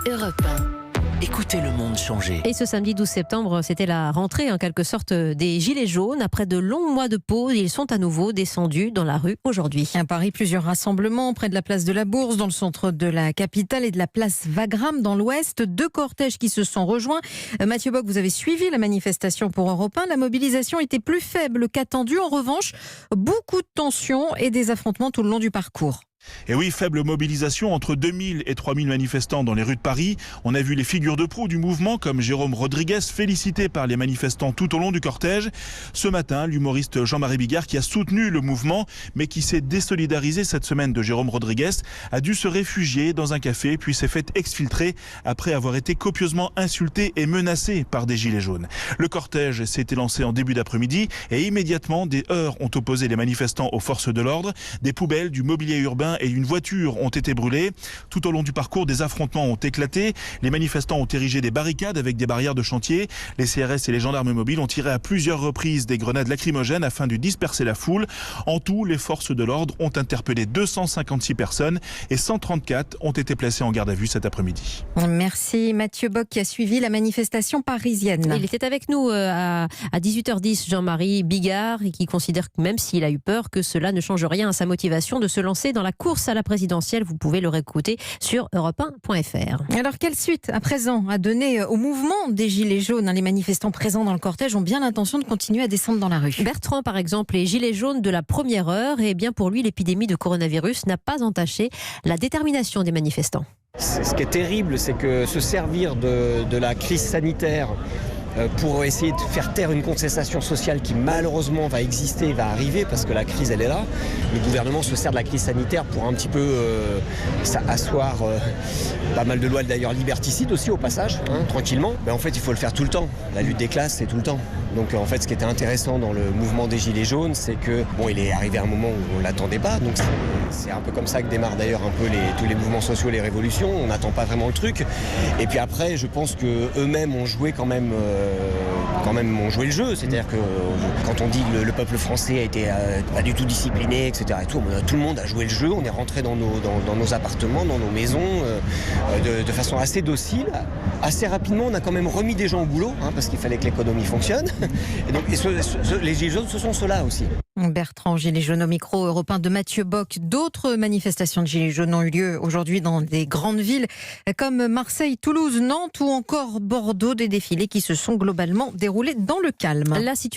Europe 1. Écoutez le monde changer. Et ce samedi 12 septembre, c'était la rentrée en quelque sorte des Gilets jaunes. Après de longs mois de pause, ils sont à nouveau descendus dans la rue aujourd'hui. À Paris, plusieurs rassemblements près de la place de la Bourse, dans le centre de la capitale, et de la place Wagram dans l'ouest. Deux cortèges qui se sont rejoints. Mathieu Bock, vous avez suivi la manifestation pour Europe 1. La mobilisation était plus faible qu'attendue. En revanche, beaucoup de tensions et des affrontements tout le long du parcours. Et oui, faible mobilisation, entre 2000 et 3000 manifestants dans les rues de Paris. On a vu les figures de proue du mouvement comme Jérôme Rodriguez félicité par les manifestants tout au long du cortège. Ce matin, l'humoriste Jean-Marie Bigard, qui a soutenu le mouvement mais qui s'est désolidarisé cette semaine de Jérôme Rodriguez, a dû se réfugier dans un café puis s'est fait exfiltrer après avoir été copieusement insulté et menacé par des gilets jaunes. Le cortège s'était lancé en début d'après-midi et immédiatement des heurts ont opposé les manifestants aux forces de l'ordre. Des poubelles, du mobilier urbain et une voiture ont été brûlées. Tout au long du parcours, des affrontements ont éclaté. Les manifestants ont érigé des barricades avec des barrières de chantier. Les CRS et les gendarmes mobiles ont tiré à plusieurs reprises des grenades lacrymogènes afin de disperser la foule. En tout, les forces de l'ordre ont interpellé 256 personnes et 134 ont été placées en garde à vue cet après-midi. Merci Mathieu Bock qui a suivi la manifestation parisienne. Il était avec nous à 18h10, Jean-Marie Bigard, et qui considère que même s'il a eu peur, que cela ne change rien à sa motivation de se lancer dans la course à la présidentielle. Vous pouvez le réécouter sur europe1.fr. Alors, quelle suite à présent à donner au mouvement des Gilets jaunes? Les manifestants présents dans le cortège ont bien l'intention de continuer à descendre dans la rue. Bertrand, par exemple, les Gilets jaunes de la première heure, et bien pour lui, l'épidémie de coronavirus n'a pas entaché la détermination des manifestants. Ce qui est terrible, c'est que se servir de la crise sanitaire pour essayer de faire taire une contestation sociale qui malheureusement va exister, va arriver parce que la crise elle est là. Le gouvernement se sert de la crise sanitaire pour un petit peu asseoir pas mal de lois d'ailleurs liberticides aussi au passage, tranquillement. Mais en fait il faut le faire tout le temps. La lutte des classes c'est tout le temps. Donc en fait ce qui était intéressant dans le mouvement des Gilets jaunes c'est que bon il est arrivé un moment où on ne l'attendait pas. Donc c'est un peu comme ça que démarrent d'ailleurs un peu tous les mouvements sociaux, les révolutions. On n'attend pas vraiment le truc. Et puis après je pense qu'eux-mêmes ont joué quand même ont joué le jeu, c'est-à-dire que quand on dit que le peuple français a été pas du tout discipliné, etc. Et tout le monde a joué le jeu, on est rentré dans nos appartements, dans nos maisons, de façon assez docile. Assez rapidement, on a quand même remis des gens au boulot, parce qu'il fallait que l'économie fonctionne. Et donc les Gilets jaunes, ce sont ceux-là aussi. Bertrand, Gilets jaunes au micro européen de Mathieu Bock. D'autres manifestations de Gilets jaunes ont eu lieu aujourd'hui dans des grandes villes comme Marseille, Toulouse, Nantes ou encore Bordeaux. Des défilés qui se sont globalement déroulés dans le calme. La situation